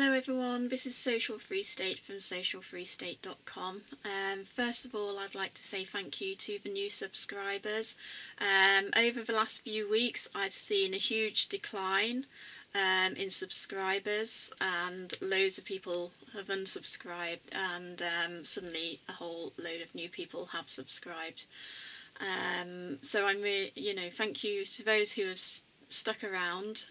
Hello everyone, this is Social Free State from socialfreestate.com. First of all, I'd like to say thank you to the new subscribers. Over the last few weeks I've seen a huge decline in subscribers, and loads of people have unsubscribed, and suddenly a whole load of new people have subscribed. So I'm really, thank you to those who have stuck around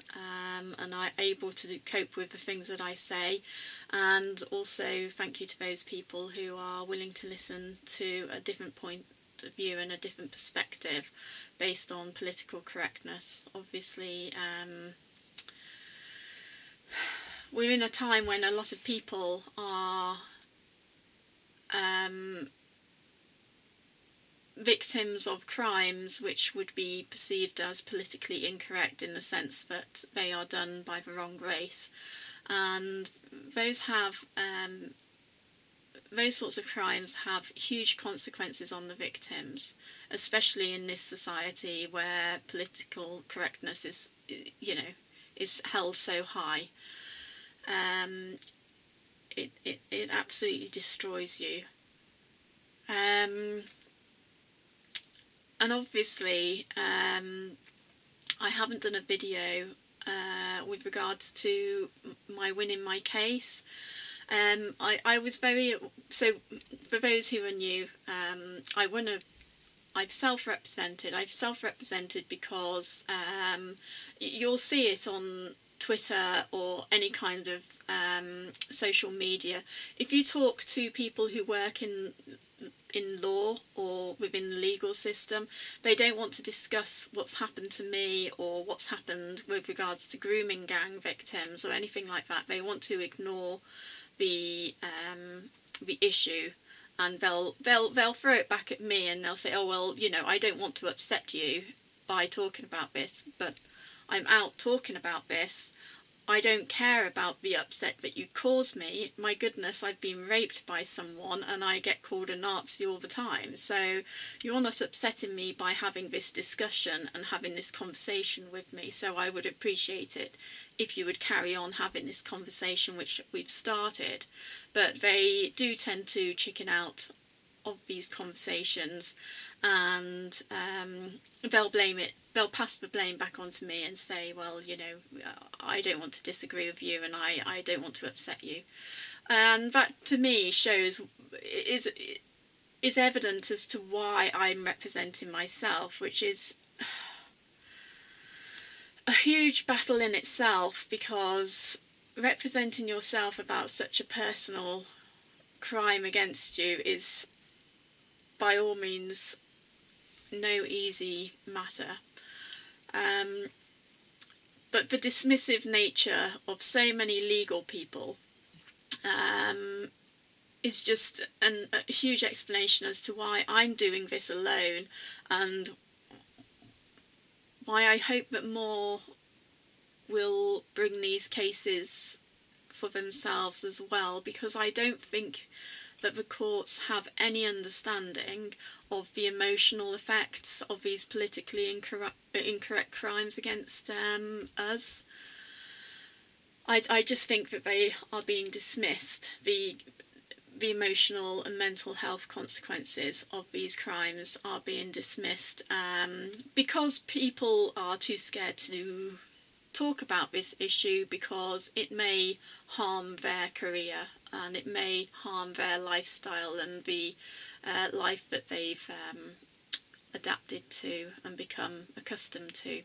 and are able to cope with the things that I say, and also thank you to those people who are willing to listen to a different point of view and a different perspective based on political correctness. Obviously, we're in a time when a lot of people are victims of crimes which would be perceived as politically incorrect, in the sense that they are done by the wrong race, and those sorts of crimes have huge consequences on the victims, especially in this society where political correctness is held so high. It absolutely destroys you. And obviously, I haven't done a video with regards to my winning my case. I was so for those who are new, I've self-represented. I've self-represented because you'll see it on Twitter or any kind of social media. If you talk to people who work in law or within the legal system, they don't want to discuss what's happened to me or what's happened with regards to grooming gang victims or anything like that. They want to ignore the issue, and they'll throw it back at me, and they'll say, oh well, I don't want to upset you by talking about this, but I'm out talking about this. I don't care about the upset that you caused me. My goodness, I've been raped by someone and I get called a Nazi all the time. So you're not upsetting me by having this discussion and having this conversation with me. So I would appreciate it if you would carry on having this conversation which we've started. But they do tend to chicken out of these conversations, and they'll pass the blame back onto me and say, well, I don't want to disagree with you and I don't want to upset you. And that to me is evident as to why I'm representing myself, which is a huge battle in itself, because representing yourself about such a personal crime against you is by all means no easy matter. But the dismissive nature of so many legal people is just a huge explanation as to why I'm doing this alone, and why I hope that more will bring these cases for themselves as well, because I don't think that the courts have any understanding of the emotional effects of these politically incorrect crimes against us. I just think that they are being dismissed. The emotional and mental health consequences of these crimes are being dismissed because people are too scared to talk about this issue, because it may harm their career and it may harm their lifestyle and the life that they've adapted to and become accustomed to.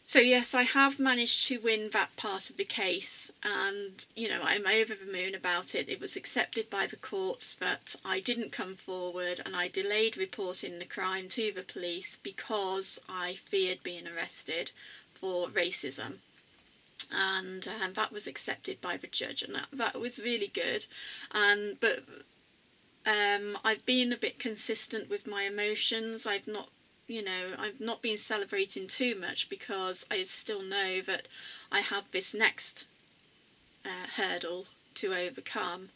So yes, I have managed to win that part of the case, and I'm over the moon about it. It was accepted by the courts that I didn't come forward, and I delayed reporting the crime to the police because I feared being arrested for racism. And that was accepted by the judge, and that was really good. But I've been a bit consistent with my emotions. I've not been celebrating too much, because I still know that I have this next hurdle to overcome.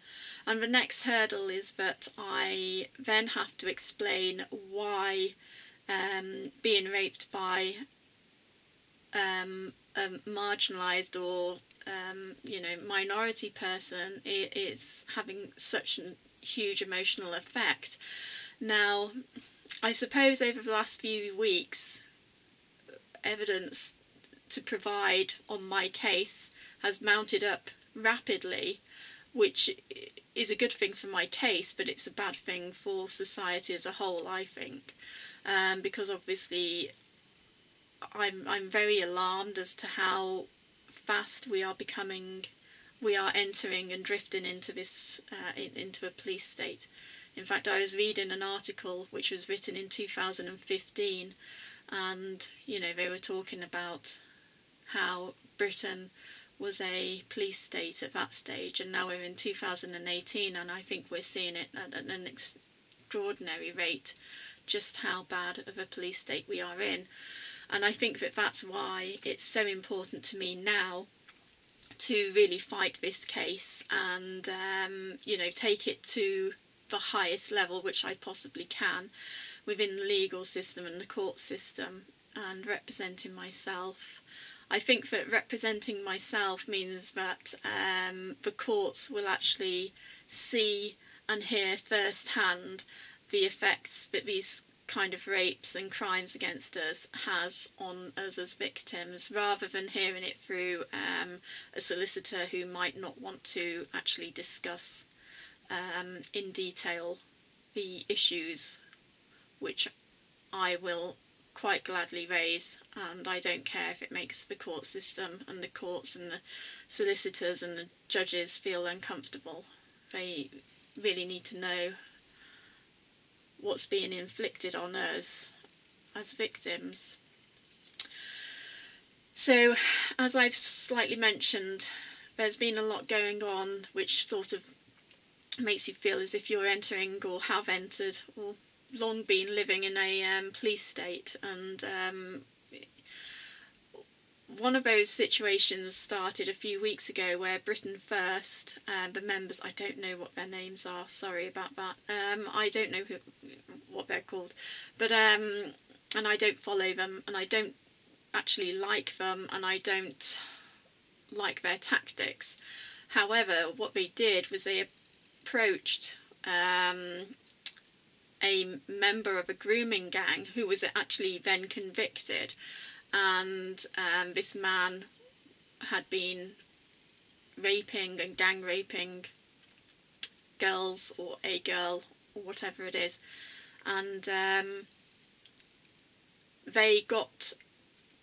And the next hurdle is that I then have to explain why being raped by a marginalised or you know, minority person is having such a huge emotional effect. Now, I suppose over the last few weeks, evidence to provide on my case has mounted up rapidly, which is a good thing for my case, but it's a bad thing for society as a whole, I think, because obviously I'm very alarmed as to how fast we are entering and drifting into this into a police state. In fact, I was reading an article which was written in 2015, and you know, they were talking about how Britain was a police state at that stage, and now we're in 2018, and I think we're seeing it at an extraordinary rate, just how bad of a police state we are in. And I think that that's why it's so important to me now to really fight this case and you know, take it to the highest level which I possibly can within the legal system and the court system, and representing myself. I think that representing myself means that the courts will actually see and hear firsthand the effects that these kind of rapes and crimes against us has on us as victims, rather than hearing it through a solicitor who might not want to actually discuss in detail the issues which I will quite gladly raise, and I don't care if it makes the court system and the courts and the solicitors and the judges feel uncomfortable. They really need to know what's being inflicted on us as victims. So, as I've slightly mentioned, there's been a lot going on which sort of makes you feel as if you're entering or have entered or long been living in a police state. And one of those situations started a few weeks ago where Britain First, the members, I don't know what their names are, sorry about that, I don't know what they're called, but and I don't follow them, and I don't actually like them, and I don't like their tactics. However, what they did was they approached a member of a grooming gang who was actually then convicted, and this man had been raping and gang raping girls, or a girl, or whatever it is, and they got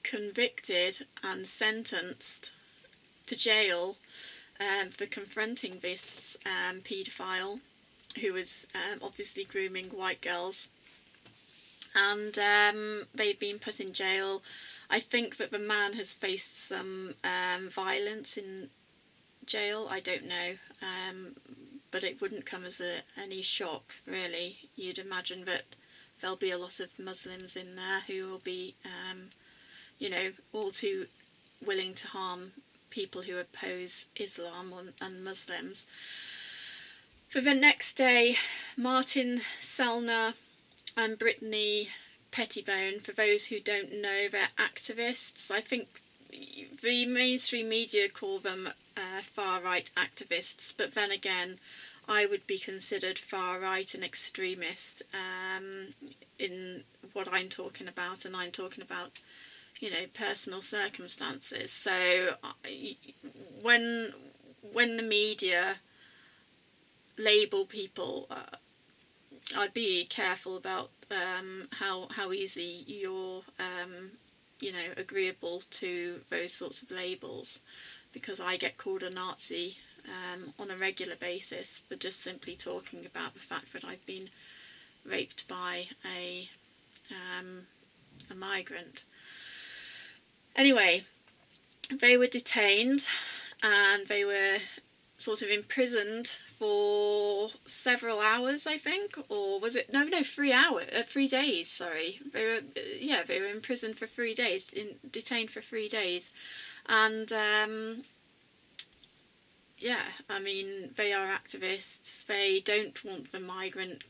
convicted and sentenced to jail for confronting this paedophile who was obviously grooming white girls, and they've been put in jail. I think that the man has faced some violence in jail, I don't know, but it wouldn't come as any shock, really. You'd imagine that there'll be a lot of Muslims in there who will be, you know, all too willing to harm people who oppose Islam and Muslims. For the next day, Martin Sellner and Brittany Pettibone, for those who don't know, they're activists. I think the mainstream media call them far-right activists, but then again, I would be considered far-right and extremist in what I'm talking about, and I'm talking about, you know, personal circumstances. So when the media label people, I'd be careful about how easy you're you know, agreeable to those sorts of labels, because I get called a Nazi on a regular basis for just simply talking about the fact that I've been raped by a migrant. Anyway, they were detained and they were sort of imprisoned for several hours, I think, or was it, no, 3 hours, 3 days, sorry. They were imprisoned for 3 days, detained for 3 days, and yeah, I mean, they are activists. They don't want the migrant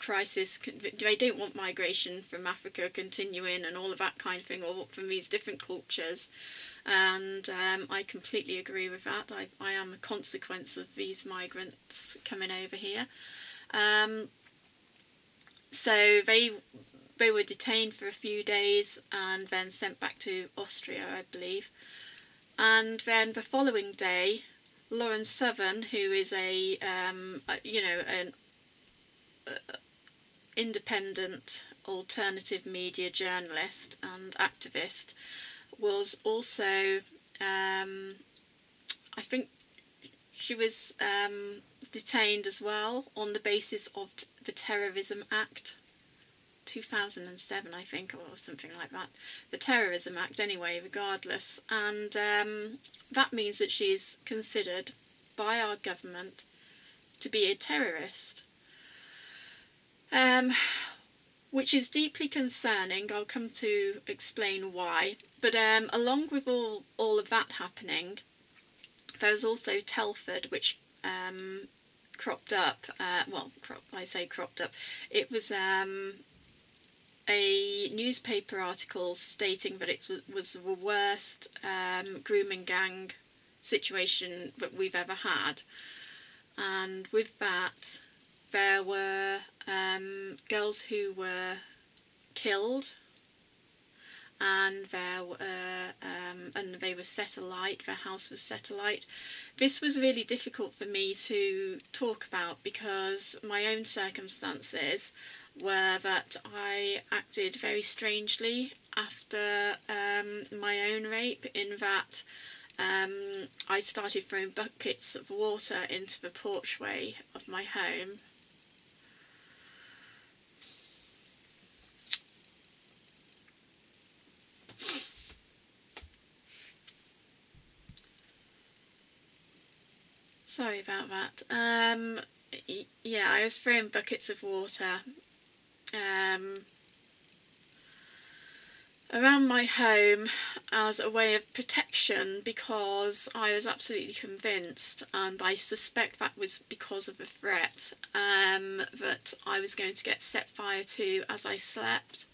crisis. They don't want migration from Africa continuing and all of that kind of thing, or from these different cultures. And I completely agree with that. I am a consequence of these migrants coming over here. So they were detained for a few days and then sent back to Austria, I believe. And then the following day, Lauren Southern, who is an independent alternative media journalist and activist, was also, I think she was detained as well on the basis of the Terrorism Act 2007, I think, or something like that. The Terrorism Act, anyway, regardless. And that means that she's considered by our government to be a terrorist, which is deeply concerning. I'll come to explain why. But along with all of that happening, there's also Telford, which cropped up. I say cropped up. It was a newspaper article stating that it was the worst grooming gang situation that we've ever had. And with that, there were girls who were killed, and they were set alight. Their house was set alight. This was really difficult for me to talk about because my own circumstances were that I acted very strangely after my own rape, in that I started throwing buckets of water into the porchway of my home. Sorry about that. Yeah, I was throwing buckets of water around my home as a way of protection, because I was absolutely convinced, and I suspect that was because of a threat, that I was going to get set fire to as I slept.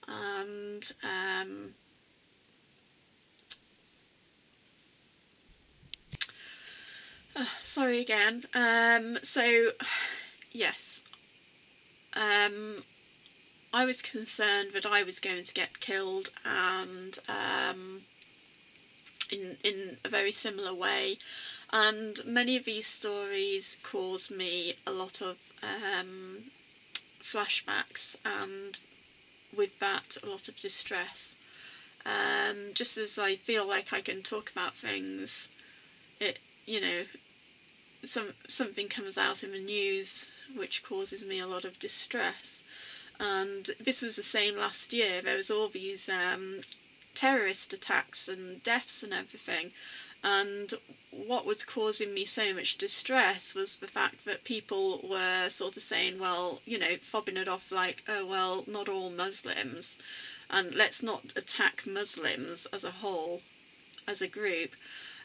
And sorry again. So yes, I was concerned that I was going to get killed, and in a very similar way. And many of these stories caused me a lot of flashbacks, and with that, a lot of distress. Just as I feel like I can talk about things, something comes out in the news which causes me a lot of distress. And this was the same last year. There was all these terrorist attacks and deaths and everything. And what was causing me so much distress was the fact that people were sort of saying, well, fobbing it off like, oh, well, not all Muslims, and let's not attack Muslims as a whole, as a group.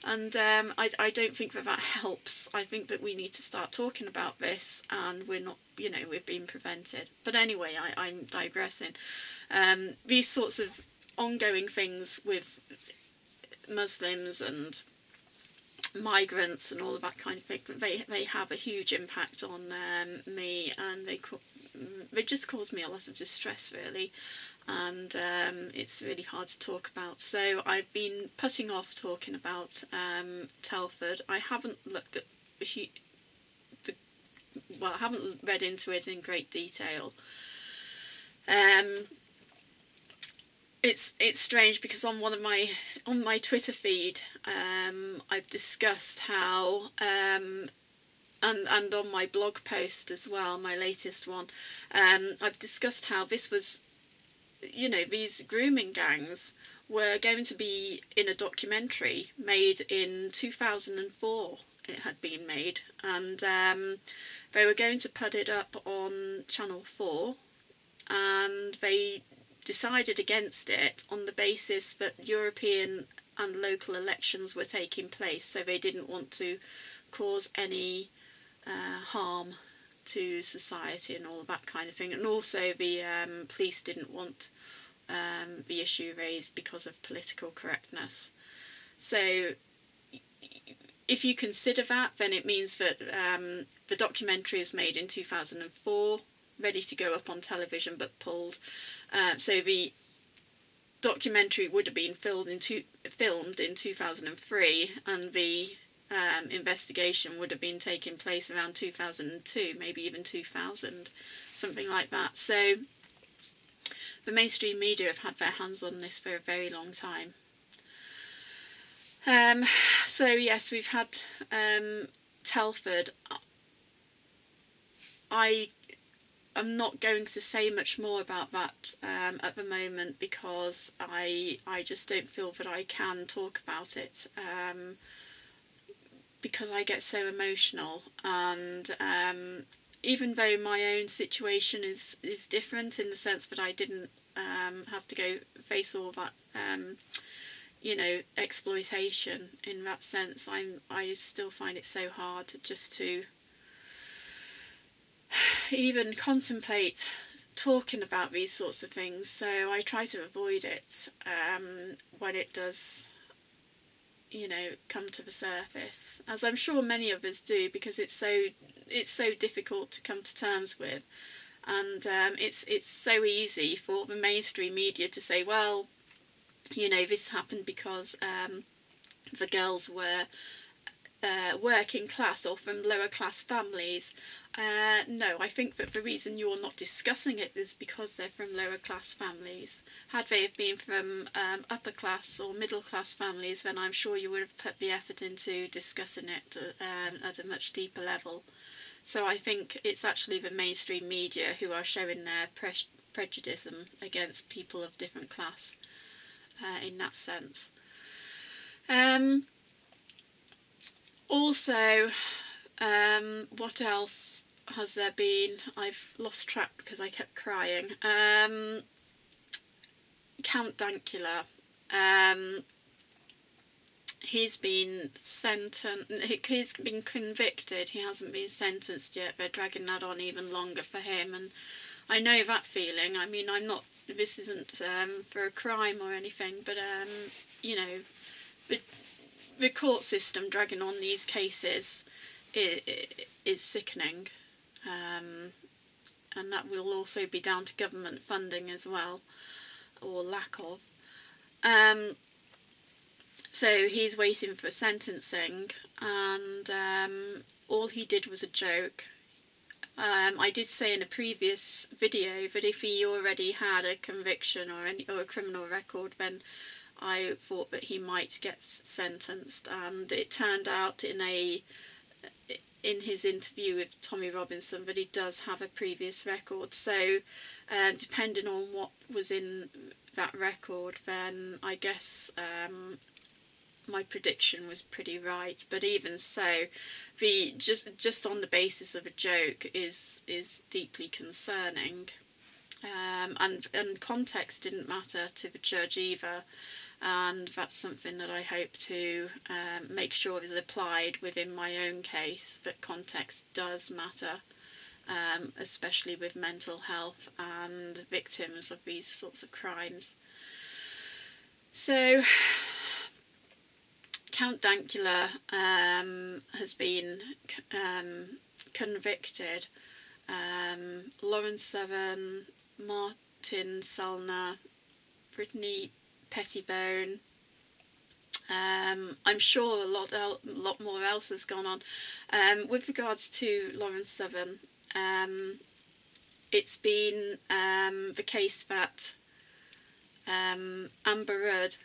And I don't think that helps. I think that we need to start talking about this, and we're not, we've been prevented. But anyway, I'm digressing. These sorts of ongoing things with Muslims and migrants and all of that kind of thing, they have a huge impact on me, and they just cause me a lot of distress, really. And it's really hard to talk about. So I've been putting off talking about Telford. I haven't looked at I haven't read into it in great detail. It's strange because on my Twitter feed, I've discussed how and on my blog post as well, my latest one, I've discussed how this was, these grooming gangs were going to be in a documentary made in 2004. It had been made, and they were going to put it up on Channel 4, and they decided against it on the basis that European and local elections were taking place, so they didn't want to cause any harm to society and all that kind of thing. And also the police didn't want the issue raised because of political correctness. So if you consider that, then it means that the documentary is made in 2004, ready to go up on television but pulled. So the documentary would have been filmed in 2003, and the investigation would have been taking place around 2002, maybe even 2000, something like that. So the mainstream media have had their hands on this for a very long time. So yes, we've had Telford. I'm not going to say much more about that at the moment, because I just don't feel that I can talk about it, because I get so emotional, and even though my own situation is different in the sense that I didn't have to go face all that exploitation in that sense, I still find it so hard just to even contemplate talking about these sorts of things. So I try to avoid it when it does, come to the surface, as I'm sure many of us do, because it's so difficult to come to terms with, and it's so easy for the mainstream media to say, well, this happened because the girls were working class or from lower class families. No, I think that the reason you're not discussing it is because they're from lower class families. Had they have been from upper class or middle class families, then I'm sure you would have put the effort into discussing it at a much deeper level. So I think it's actually the mainstream media who are showing their prejudice against people of different class in that sense. Also, what else has there been? I've lost track because I kept crying. Count Dankula. He's been he's been convicted. He hasn't been sentenced yet. They're dragging that on even longer for him, and I know that feeling. I mean, I'm not. This isn't for a crime or anything, but the court system dragging on these cases is sickening, and that will also be down to government funding as well, or lack of. So he's waiting for sentencing, and all he did was a joke. I did say in a previous video that if he already had a conviction or a criminal record, then I thought that he might get sentenced, and it turned out in his interview with Tommy Robinson that he does have a previous record. So depending on what was in that record, then I guess my prediction was pretty right. But even so, the just on the basis of a joke is deeply concerning, and context didn't matter to the judge either, and that's something that I hope to make sure is applied within my own case, that context does matter, especially with mental health and victims of these sorts of crimes. So Count Dankula has been convicted. Lauren Severn, Martin Salner, Brittany Pettibone. I'm sure a lot more else has gone on. With regards to Lauren Severn, it's been the case that Amber Rudd,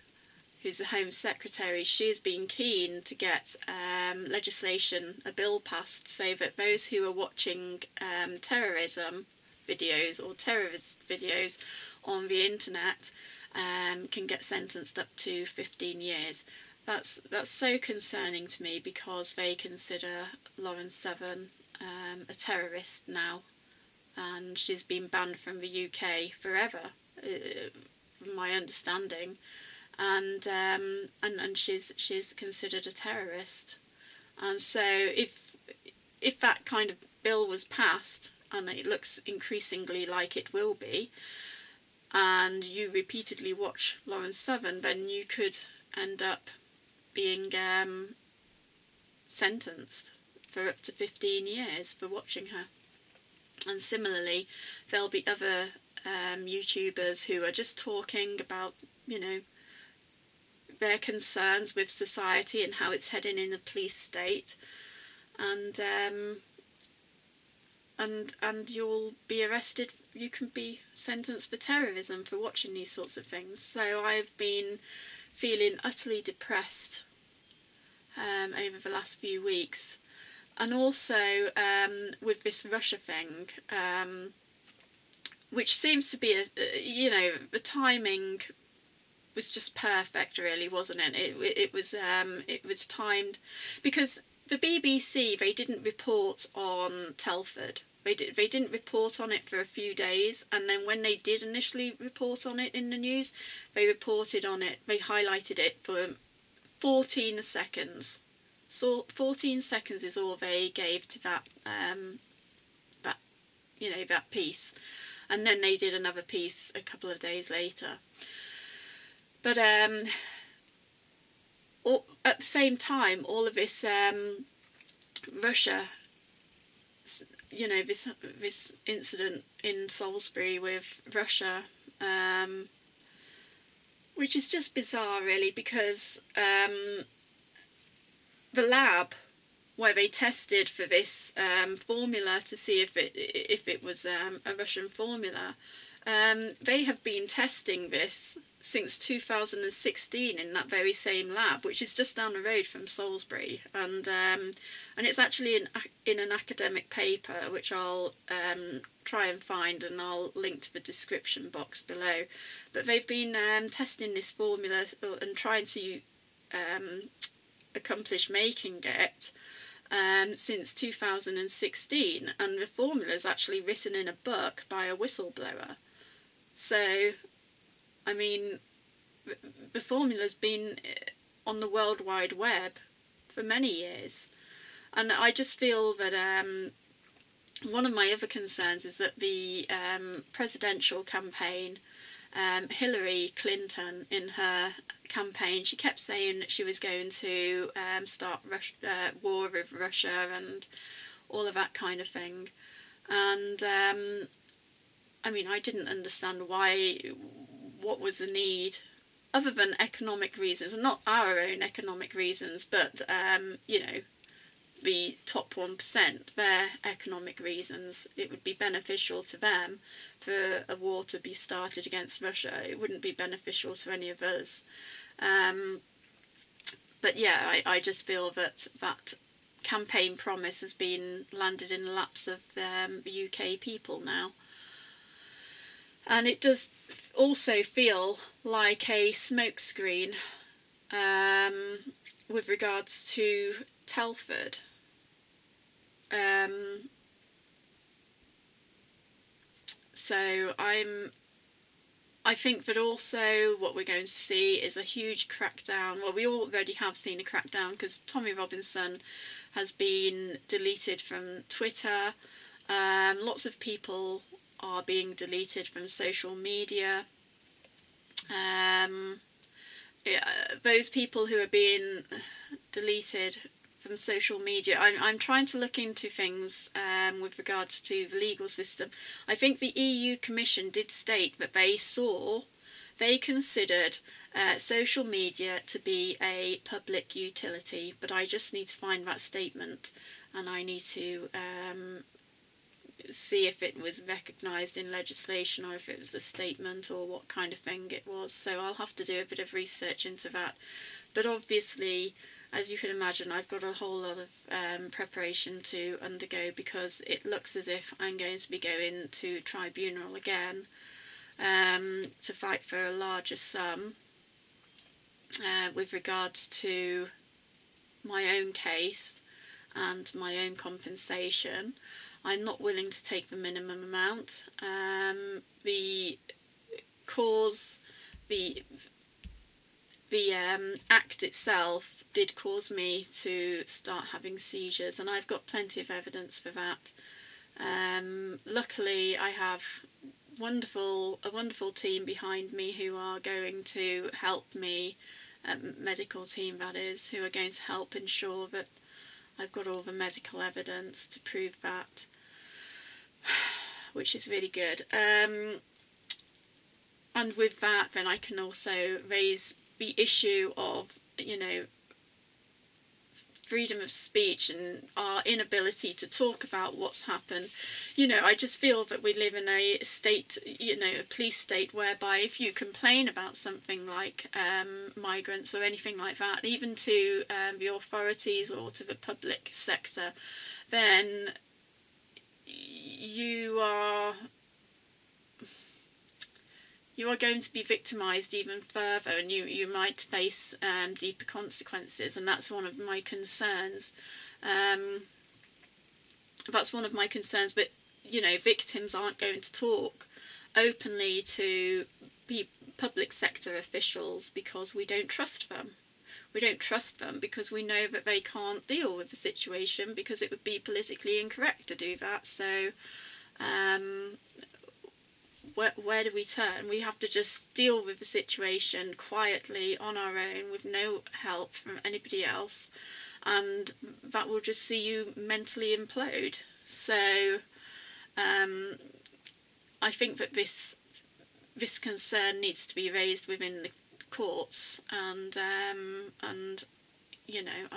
who's the Home Secretary, she's been keen to get a bill passed so that those who are watching terrorism videos or terrorist videos on the internet can get sentenced up to 15 years. That's so concerning to me, because they consider Lauren Severn a terrorist now, and she's been banned from the UK forever, from my understanding. And she's considered a terrorist, and so if that kind of bill was passed, and it looks increasingly like it will be, and you repeatedly watch Lauren Southern, then you could end up being sentenced for up to 15 years for watching her. And similarly, there'll be other YouTubers who are just talking about, you know, their concerns with society and how it's heading in a police state, and you'll be arrested. You can be sentenced for terrorism for watching these sorts of things. So I've been feeling utterly depressed over the last few weeks, and also with this Russia thing, which seems to be you know, the timing was just perfect, really, wasn't it? It was timed, because the BBC, they didn't report on Telford. They didn't report on it for a few days, and then when they did initially report on it in the news, they reported on it. They highlighted it for 14 seconds. So 14 seconds is all they gave to that you know, that piece, and then they did another piece a couple of days later. But at the same time, all of this Russia, you know, this incident in Salisbury with Russia, which is just bizarre, really, because the lab where they tested for this formula to see if it was a Russian formula, they have been testing this since 2016 in that very same lab, which is just down the road from Salisbury, and it's actually in an academic paper, which I'll try and find, and I'll link to the description box below. But they've been testing this formula and trying to accomplish making it since 2016, and the formula is actually written in a book by a whistleblower. So, I mean, the formula's been on the World Wide Web for many years, and I just feel that one of my other concerns is that the presidential campaign, Hillary Clinton, in her campaign, she kept saying that she was going to start war with Russia and all of that kind of thing, and I mean, I didn't understand what was the need, other than economic reasons, and not our own economic reasons, but you know, the top 1%, their economic reasons. It would be beneficial to them for a war to be started against Russia. It wouldn't be beneficial to any of us. But yeah, I just feel that that campaign promise has been landed in the laps of the UK people now. And it does also feel like a smokescreen with regards to Telford. So I think that also what we're going to see is a huge crackdown. Well, we already have seen a crackdown, because Tommy Robinson has been deleted from Twitter. Lots of people are being deleted from social media. Those people who are being deleted from social media, I'm trying to look into things with regards to the legal system. I think the EU Commission did state that they considered social media to be a public utility, but I just need to find that statement, and I need to see if it was recognised in legislation, or if it was a statement, or what kind of thing it was. So I'll have to do a bit of research into that. But obviously, as you can imagine, I've got a whole lot of preparation to undergo, because it looks as if I'm going to be going to tribunal again to fight for a larger sum with regards to my own case and my own compensation. I'm not willing to take the minimum amount. The cause, the act itself did cause me to start having seizures, and I've got plenty of evidence for that. Luckily, I have a wonderful team behind me who are going to help me, medical team that is, who are going to help ensure that I've got all the medical evidence to prove that, which is really good. And with that, then I can also raise the issue of, you know, freedom of speech and our inability to talk about what's happened. You know, I just feel that we live in a state, you know, a police state, whereby if you complain about something like migrants or anything like that, even to the authorities or to the public sector, then you are going to be victimised even further, and you might face deeper consequences, and that's one of my concerns. But, you know, victims aren't going to talk openly to public sector officials because we don't trust them. We don't trust them because we know that they can't deal with the situation, because it would be politically incorrect to do that. So where do we turn? We have to just deal with the situation quietly on our own with no help from anybody else, and that will just see you mentally implode. So I think that this concern needs to be raised within the courts, and you know,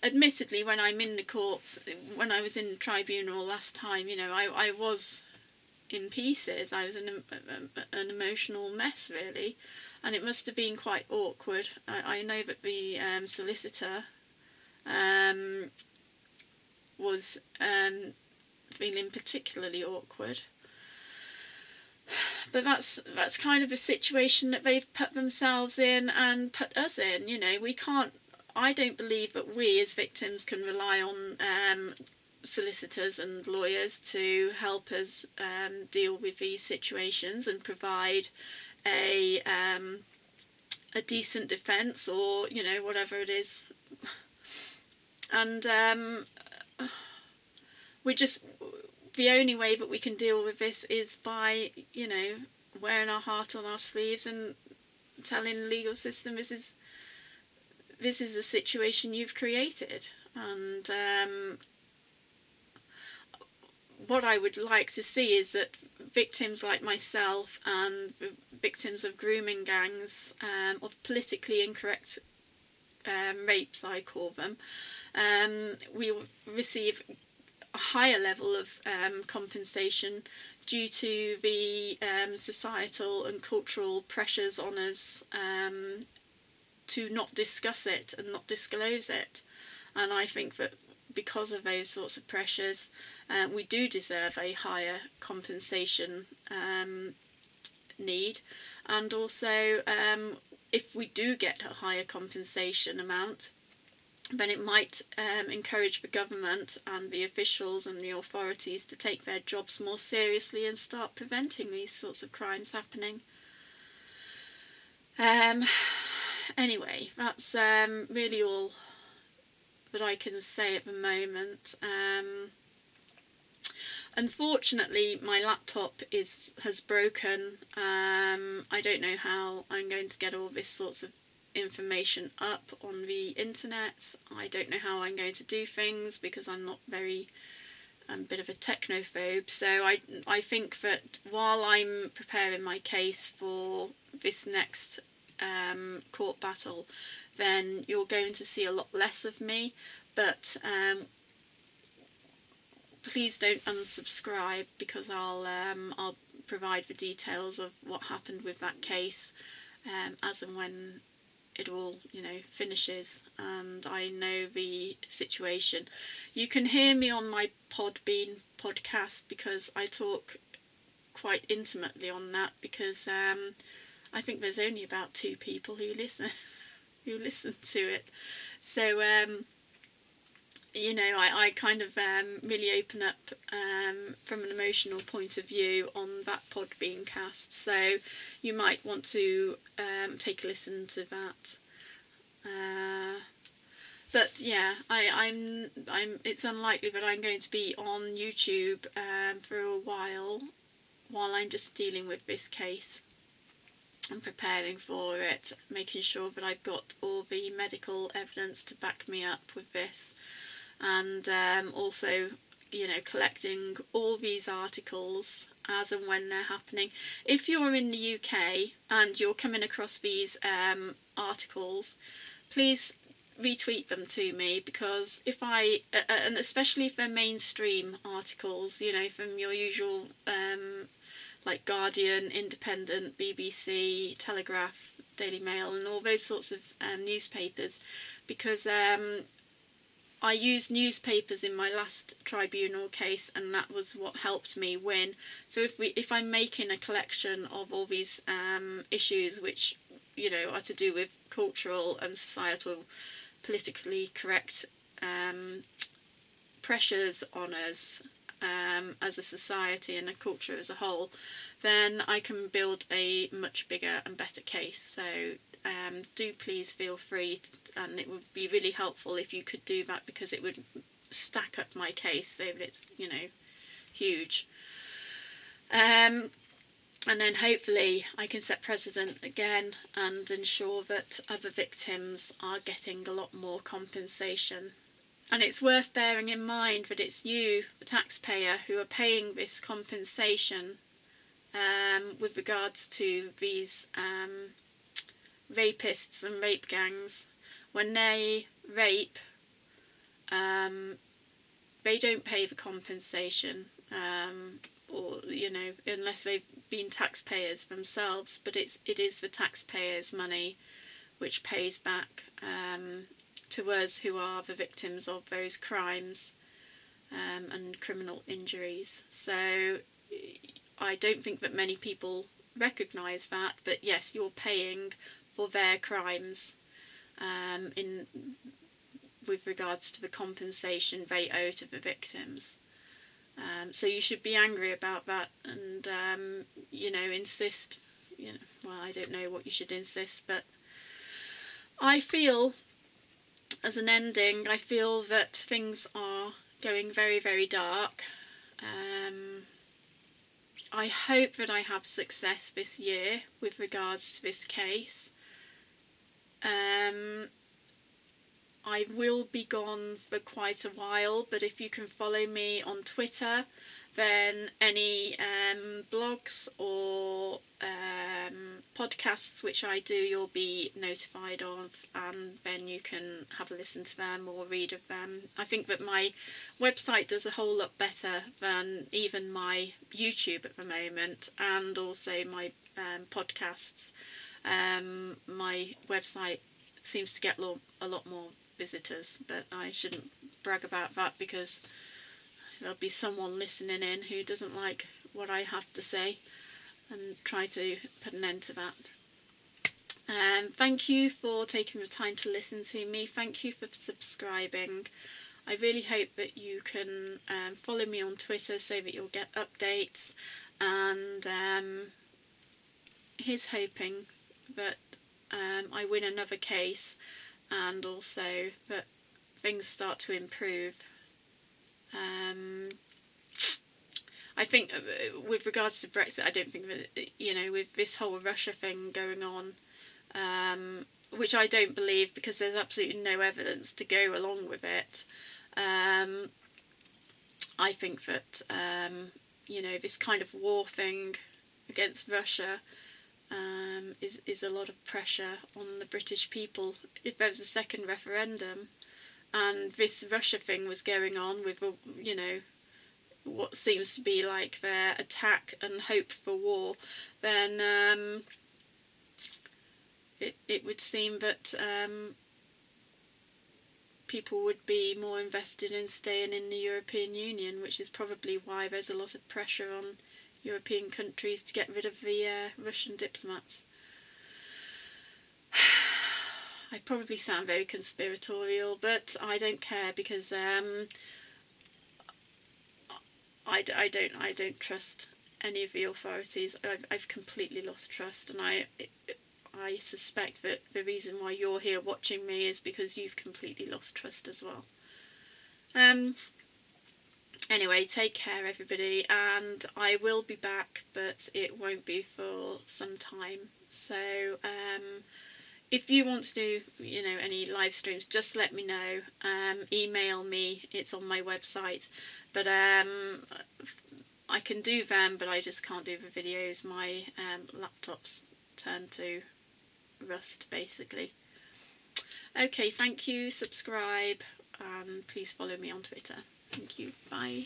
admittedly, when I'm in the courts, when I was in the tribunal last time, you know, I was in pieces. I was an emotional mess, really, and it must have been quite awkward. I know that the solicitor was feeling particularly awkward, but that's kind of a situation that they've put themselves in and put us in. You know, we can't. I don't believe that we as victims can rely on solicitors and lawyers to help us deal with these situations and provide a decent defence, or, you know, whatever it is. And the only way that we can deal with this is by, you know, wearing our heart on our sleeves and telling the legal system this is the situation you've created. And what I would like to see is that victims like myself and victims of grooming gangs, of politically incorrect rapes, I call them, we will receive a higher level of compensation due to the societal and cultural pressures on us to not discuss it and not disclose it. And I think that because of those sorts of pressures, we do deserve a higher compensation need. And also, if we do get a higher compensation amount, then it might encourage the government and the officials and the authorities to take their jobs more seriously and start preventing these sorts of crimes happening. Anyway, that's really all that I can say at the moment. Unfortunately, my laptop has broken. I don't know how I'm going to get all this sorts of information up on the internet. I don't know how I'm going to do things because I'm not I'm a bit of a technophobe. So I think that while I'm preparing my case for this next court battle, then you're going to see a lot less of me. But please don't unsubscribe, because I'll provide the details of what happened with that case as and when it all, you know, finishes, and I know the situation. You can hear me on my Podbean podcast because I talk quite intimately on that, because I think there's only about 2 people who listen to it. So you know, I kind of really open up from an emotional point of view on that Podbeancast, so you might want to take a listen to that. But yeah, I'm. It's unlikely that I'm going to be on YouTube for a while I'm just dealing with this case and preparing for it, making sure that I've got all the medical evidence to back me up with this, and also, you know, collecting all these articles as and when they're happening. If you're in the UK and you're coming across these articles, please retweet them to me, because if and especially if they're mainstream articles, you know, from your usual like Guardian, Independent, BBC, Telegraph, Daily Mail, and all those sorts of newspapers, because I used newspapers in my last tribunal case, and that was what helped me win. So if I'm making a collection of all these issues which, you know, are to do with cultural and societal, politically correct pressures on us as a society and a culture as a whole, then I can build a much bigger and better case. So do please feel free, and it would be really helpful if you could do that, because it would stack up my case so that it's, you know, huge. And then hopefully I can set precedent again and ensure that other victims are getting a lot more compensation. And it's worth bearing in mind that it's you, the taxpayer, who are paying this compensation with regards to these rapists and rape gangs. When they rape, they don't pay the compensation, or, you know, unless they've been taxpayers themselves, but it is the taxpayers' money which pays back to us who are the victims of those crimes and criminal injuries. So I don't think that many people recognise that, but yes, you're paying for their crimes with regards to the compensation they owe to the victims. So you should be angry about that, and you know, insist. You know, well, I don't know what you should insist, but I feel, as an ending, I feel that things are going very, very dark. I hope that I have success this year with regards to this case. I will be gone for quite a while, but if you can follow me on Twitter, then any blogs or podcasts which I do, you'll be notified of, and then you can have a listen to them or read of them. I think that my website does a whole lot better than even my YouTube at the moment, and also my podcasts. My website seems to get a lot more visitors, but I shouldn't brag about that, because there'll be someone listening in who doesn't like what I have to say, and try to put an end to that. Thank you for taking the time to listen to me. Thank you for subscribing. I really hope that you can follow me on Twitter so that you'll get updates, and here's hoping that I win another case, and also that things start to improve. I think with regards to Brexit, I don't think that, you know, with this whole Russia thing going on, which I don't believe, because there's absolutely no evidence to go along with it, I think that, you know, this kind of war thing against Russia is a lot of pressure on the British people. If there was a second referendum and this Russia thing was going on with, you know, what seems to be like their attack and hope for war, then it would seem that people would be more invested in staying in the European Union, which is probably why there's a lot of pressure on European countries to get rid of the Russian diplomats. I probably sound very conspiratorial, but I don't care, because I don't trust any of the authorities. I've completely lost trust, and I suspect that the reason why you're here watching me is because you've completely lost trust as well. Anyway, take care everybody, and I will be back, but it won't be for some time. So if you want to do, you know, any live streams, just let me know. Email me, it's on my website. But I can do them, but I just can't do the videos. My laptop's turned to rust, basically. Okay, thank you, subscribe, and please follow me on Twitter. Thank you, bye.